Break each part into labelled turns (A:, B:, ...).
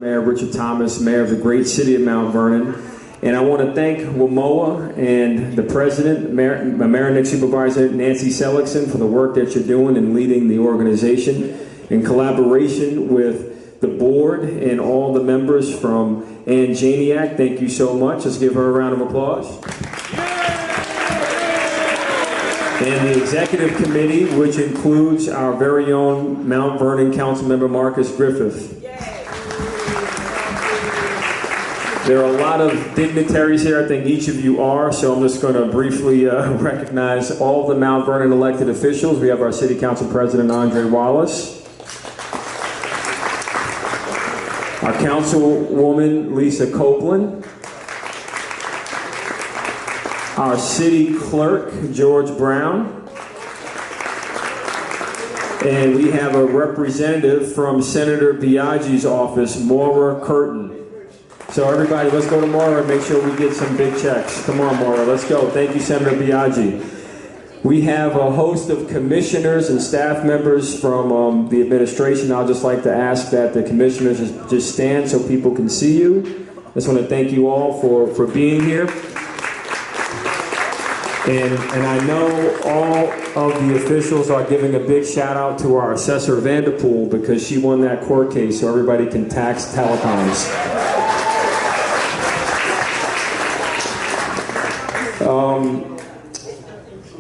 A: Mayor Richard Thomas, Mayor of the great city of Mount Vernon. And I want to thank WMOA and the President, Mayor and Supervisor Nancy Seligson for the work that you're doing in leading the organization in collaboration with the board and all the members from Ann Janiak. Thank you so much. Let's give her a round of applause. And the executive committee, which includes our very own Mount Vernon Councilmember Marcus Griffith. There are a lot of dignitaries here. I think each of you are, so I'm just going to briefly recognize all the Mount Vernon elected officials. We have our City Council President, Andre Wallace. Our Councilwoman, Lisa Copeland. Our City Clerk, George Brown. And we have a representative from Senator Biaggi's office, Maura Curtin. So everybody, let's go to Maura and make sure we get some big checks. Come on, Maura, let's go. Thank you, Senator Biaggi. We have a host of commissioners and staff members from the administration. I'd just like to ask that the commissioners just stand so people can see you. I just want to thank you all for being here. And I know all of the officials are giving a big shout out to our Assessor Vanderpool because she won that court case so everybody can tax telecoms.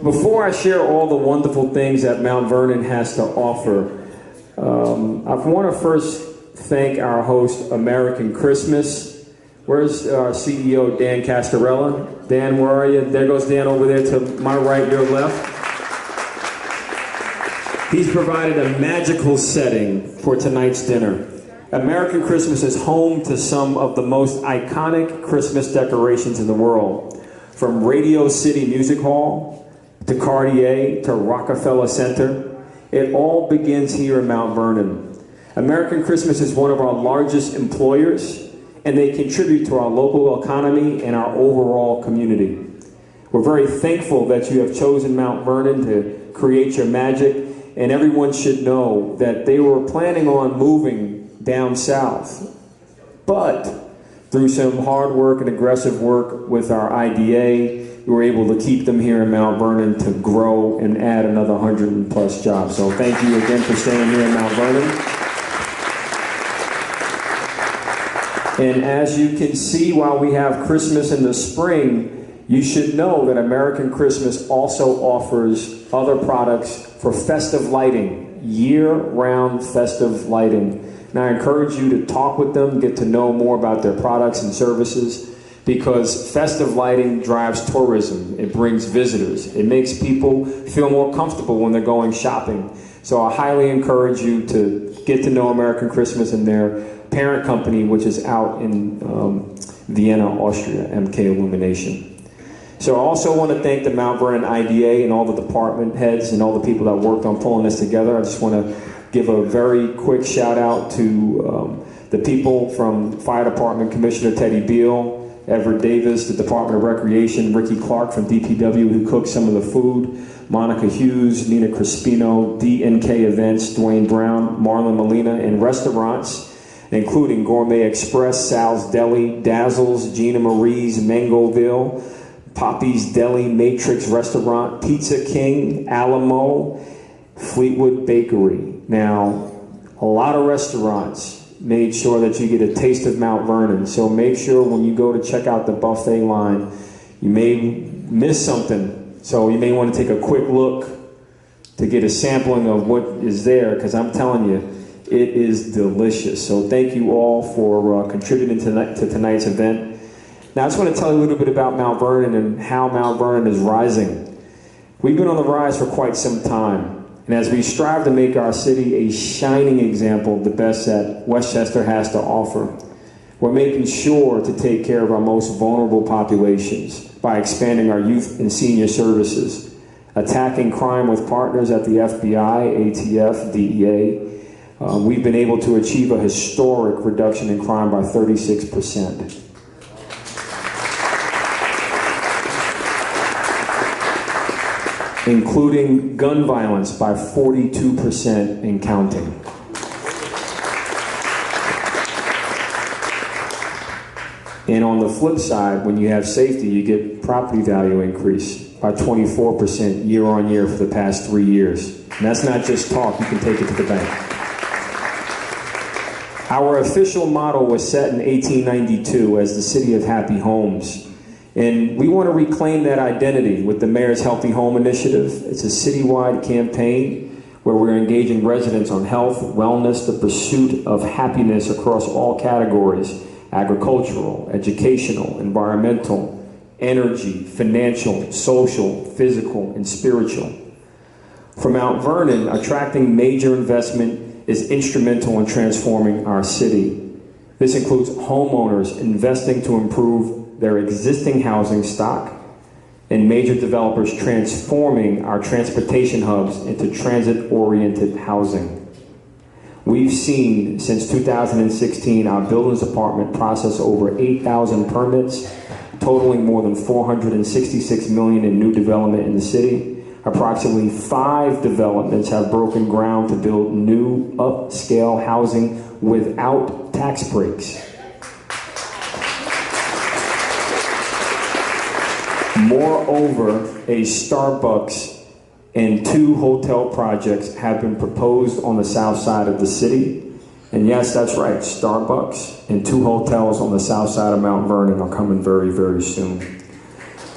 A: Before I share all the wonderful things that Mount Vernon has to offer, I want to first thank our host, American Christmas. Where's our CEO, Dan Castarella? Dan, where are you? There goes Dan over there to my right, your left. He's provided a magical setting for tonight's dinner. American Christmas is home to some of the most iconic Christmas decorations in the world. From Radio City Music Hall, to Cartier, to Rockefeller Center. It all begins here in Mount Vernon. American Christmas is one of our largest employers, and they contribute to our local economy and our overall community. We're very thankful that you have chosen Mount Vernon to create your magic, and everyone should know that they were planning on moving down south. But through some hard work and aggressive work with our IDA, we were able to keep them here in Mount Vernon to grow and add another 100+ jobs. So thank you again for staying here in Mount Vernon. And as you can see, while we have Christmas in the spring, you should know that American Christmas also offers other products for festive lighting, year-round festive lighting. And I encourage you to talk with them, get to know more about their products and services, because festive lighting drives tourism. It brings visitors. It makes people feel more comfortable when they're going shopping. So I highly encourage you to get to know American Christmas and their parent company, which is out in Vienna, Austria, MK Illumination. So I also want to thank the Mount Vernon IDA and all the department heads and all the people that worked on pulling this together. I just want to give a very quick shout out to the people from Fire Department, Commissioner Teddy Beal, Everett Davis, the Department of Recreation, Ricky Clark from DPW, who cooked some of the food, Monica Hughes, Nina Crispino, DNK Events, Dwayne Brown, Marlon Molina, and restaurants, including Gourmet Express, Sal's Deli, Dazzles, Gina Marie's, Mangoville, Poppy's Deli, Matrix Restaurant, Pizza King, Alamo, Fleetwood Bakery. Now, a lot of restaurants made sure that you get a taste of Mount Vernon. So make sure when you go to check out the buffet line, you may miss something. So you may want to take a quick look to get a sampling of what is there, because I'm telling you, it is delicious. So thank you all for contributing to tonight's event. Now I just want to tell you a little bit about Mount Vernon and how Mount Vernon is rising. We've been on the rise for quite some time. And as we strive to make our city a shining example of the best that Westchester has to offer, we're making sure to take care of our most vulnerable populations by expanding our youth and senior services, attacking crime with partners at the FBI, ATF, DEA. We've been able to achieve a historic reduction in crime by 36%. Including gun violence by 42% and counting. And on the flip side, when you have safety, you get property value increase by 24% year on year for the past 3 years. And that's not just talk, you can take it to the bank. Our official motto was set in 1892 as the City of Happy Homes. And we want to reclaim that identity with the Mayor's Healthy Home Initiative. It's a citywide campaign where we're engaging residents on health, wellness, the pursuit of happiness across all categories: agricultural, educational, environmental, energy, financial, social, physical, and spiritual. For Mount Vernon, attracting major investment is instrumental in transforming our city. This includes homeowners investing to improve their existing housing stock, and major developers transforming our transportation hubs into transit-oriented housing. We've seen since 2016 our buildings department process over 8,000 permits, totaling more than $466 million in new development in the city. Approximately 5 developments have broken ground to build new upscale housing without tax breaks. Moreover, a Starbucks and 2 hotel projects have been proposed on the south side of the city. And yes, that's right, Starbucks and 2 hotels on the south side of Mount Vernon are coming very, very soon.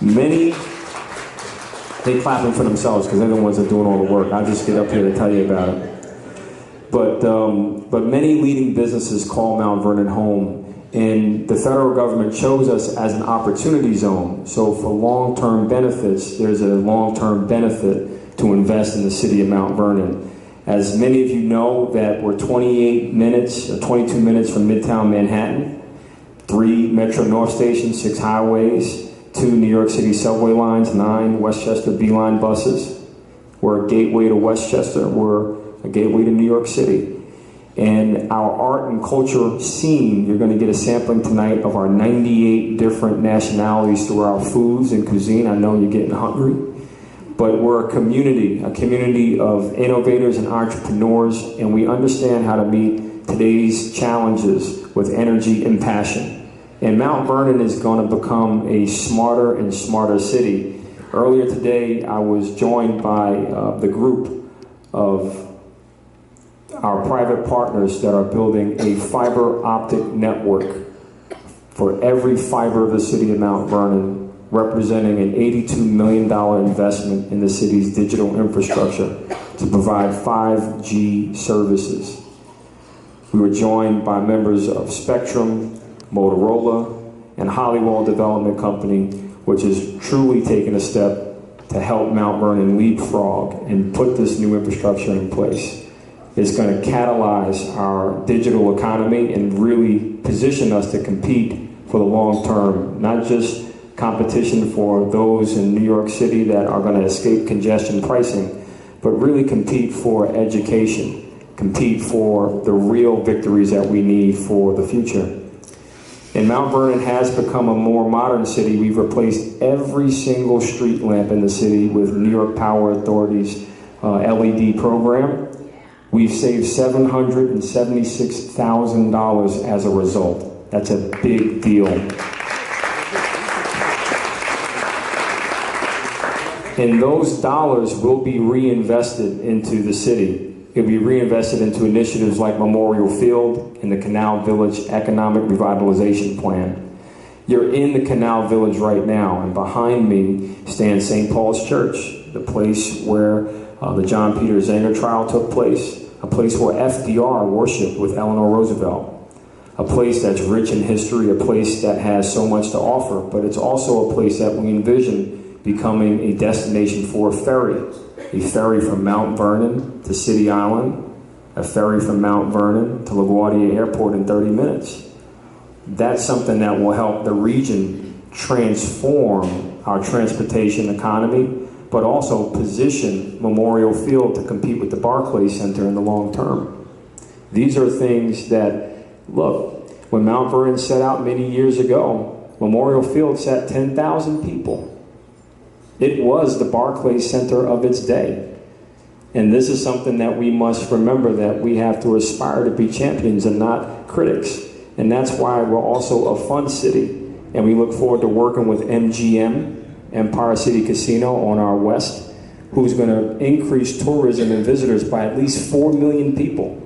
A: Many, they clapping for themselves because they're the ones that are doing all the work. I just get up here to tell you about it. But many leading businesses call Mount Vernon home. And the federal government chose us as an opportunity zone. So for long-term benefits, there's a long-term benefit to invest in the city of Mount Vernon. As many of you know, that we're 28 minutes or 22 minutes from Midtown Manhattan, 3 Metro North stations, 6 highways, 2 New York City subway lines, 9 Westchester B-Line buses. We're a gateway to Westchester. We're a gateway to New York City. And our art and culture scene, you're going to get a sampling tonight of our 98 different nationalities through our foods and cuisine. I know you're getting hungry. But we're a community of innovators and entrepreneurs, and we understand how to meet today's challenges with energy and passion. And Mount Vernon is going to become a smarter and smarter city. Earlier today, I was joined by the group of our private partners that are building a fiber optic network for every fiber of the city of Mount Vernon, representing an $82 million investment in the city's digital infrastructure to provide 5G services. We were joined by members of Spectrum, Motorola, and Hollywell Development Company, which is truly taking a step to help Mount Vernon leapfrog and put this new infrastructure in place. It's going to catalyze our digital economy and really position us to compete for the long term, not just competition for those in New York City that are going to escape congestion pricing, but really compete for education, compete for the real victories that we need for the future. And Mount Vernon has become a more modern city. We've replaced every single street lamp in the city with New York Power Authority's LED program. We've saved $776,000 as a result. That's a big deal. And those dollars will be reinvested into the city. It'll be reinvested into initiatives like Memorial Field and the Canal Village Economic Revitalization Plan. You're in the Canal Village right now, and behind me stands St. Paul's Church, the place where the John Peter Zenger trial took place, a place where FDR worshiped with Eleanor Roosevelt, a place that's rich in history, a place that has so much to offer, but it's also a place that we envision becoming a destination for a ferry from Mount Vernon to City Island, a ferry from Mount Vernon to LaGuardia Airport in 30 minutes. That's something that will help the region transform our transportation economy, but also position Memorial Field to compete with the Barclays Center in the long term. These are things that, look, when Mount Vernon set out many years ago, Memorial Field sat 10,000 people. It was the Barclays Center of its day. And this is something that we must remember, that we have to aspire to be champions and not critics. And that's why we're also a fun city. And we look forward to working with MGM, Empire City Casino on our west, who's going to increase tourism and visitors by at least 4 million people.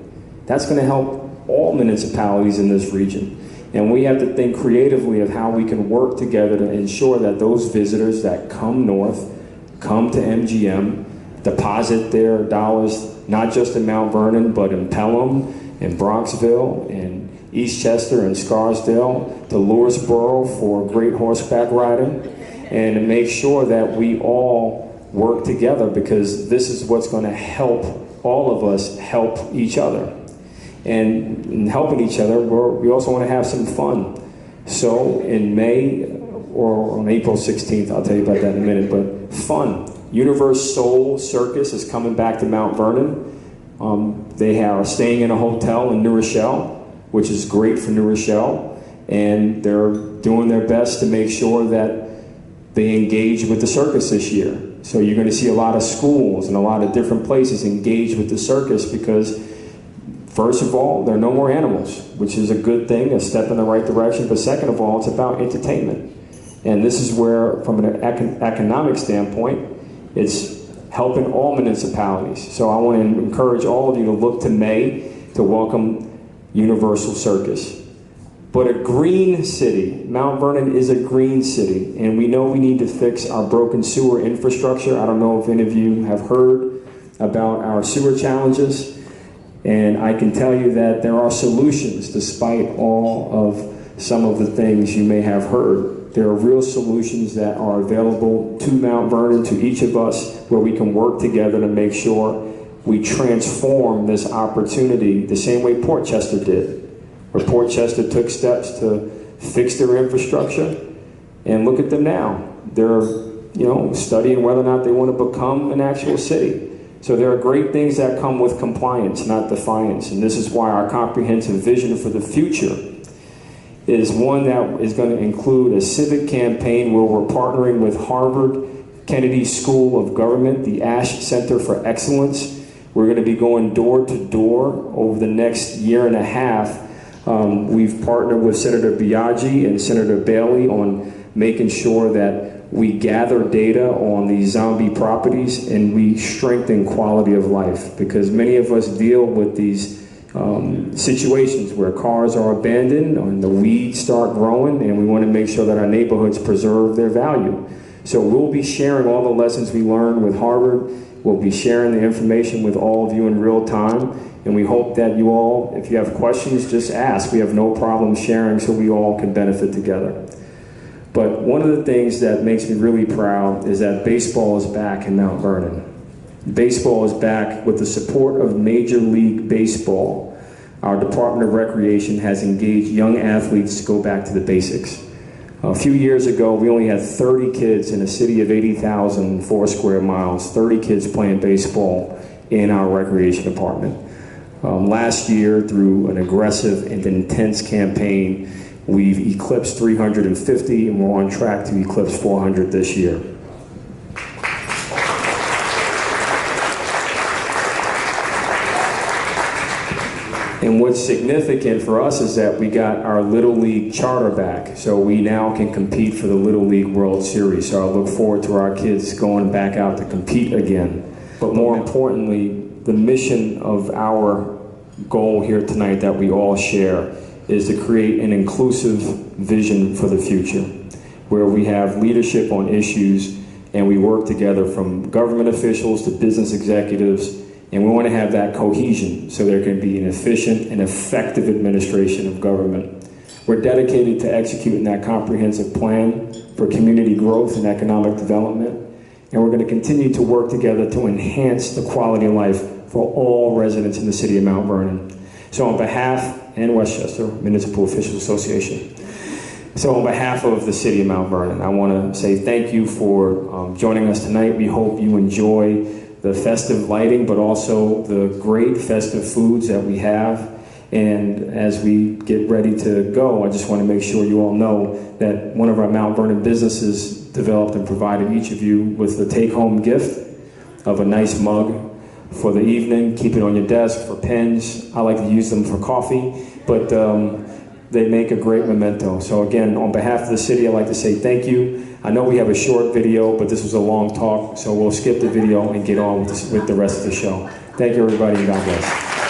A: That's going to help all municipalities in this region. And we have to think creatively of how we can work together to ensure that those visitors that come north, come to MGM, deposit their dollars, not just in Mount Vernon, but in Pelham, in Bronxville, in Eastchester, and Scarsdale, to Lewisboro for great horseback riding, and to make sure that we all work together, because this is what's going to help all of us help each other. And in helping each other, we also want to have some fun. So in May, or on April 16th, I'll tell you about that in a minute, but fun. Universe Soul Circus is coming back to Mount Vernon. They are staying in a hotel in New Rochelle, which is great for New Rochelle, and they're doing their best to make sure that they engage with the circus this year. So you're going to see a lot of schools and a lot of different places engage with the circus, because first of all, there are no more animals, which is a good thing, a step in the right direction. But second of all, it's about entertainment. And this is where, from an economic standpoint, it's helping all municipalities. So I want to encourage all of you to look to May to welcome Universal Circus. But a green city, Mount Vernon is a green city, and we know we need to fix our broken sewer infrastructure. I don't know if any of you have heard about our sewer challenges. And I can tell you that there are solutions, despite all of some of the things you may have heard. There are real solutions that are available to Mount Vernon, to each of us, where we can work together to make sure we transform this opportunity the same way Portchester did, where Portchester took steps to fix their infrastructure. And look at them now. They're, studying whether or not they want to become an actual city. So there are great things that come with compliance, not defiance. And this is why our comprehensive vision for the future is one that is going to include a civic campaign where we're partnering with Harvard Kennedy School of Government, the Ash Center for Excellence. We're going to be going door to door over the next year and a half. We've partnered with Senator Biaggi and Senator Bailey on making sure that we gather data on these zombie properties and we strengthen quality of life, because many of us deal with these situations where cars are abandoned and the weeds start growing, and we want to make sure that our neighborhoods preserve their value. So we'll be sharing all the lessons we learned with Harvard. We'll be sharing the information with all of you in real time, and we hope that you all, if you have questions, just ask. We have no problem sharing so we all can benefit together. But one of the things that makes me really proud is that baseball is back in Mount Vernon. Baseball is back with the support of Major League Baseball. Our Department of Recreation has engaged young athletes to go back to the basics. A few years ago, we only had 30 kids in a city of 80,000 square miles, 30 kids playing baseball in our recreation department. Last year, through an aggressive and intense campaign, we've eclipsed 350, and we're on track to eclipse 400 this year. And what's significant for us is that we got our Little League charter back, so we now can compete for the Little League World Series. So I look forward to our kids going back out to compete again. But more importantly, the mission of our goal here tonight that we all share is to create an inclusive vision for the future, where we have leadership on issues and we work together, from government officials to business executives, and we want to have that cohesion so there can be an efficient and effective administration of government. We're dedicated to executing that comprehensive plan for community growth and economic development, and we're going to continue to work together to enhance the quality of life for all residents in the city of Mount Vernon. So on behalf, and Westchester Municipal Officials Association. So on behalf of the City of Mount Vernon, I want to say thank you for joining us tonight. We hope you enjoy the festive lighting, but also the great festive foods that we have. And as we get ready to go, I just want to make sure you all know that one of our Mount Vernon businesses developed and provided each of you with the take-home gift of a nice mug for the evening. Keep it on your desk for pens. I like to use them for coffee, but they make a great memento. So again, on behalf of the city, I'd like to say thank you. I know we have a short video, but this was a long talk, so we'll skip the video and get on with the rest of the show. Thank you, everybody, and God bless.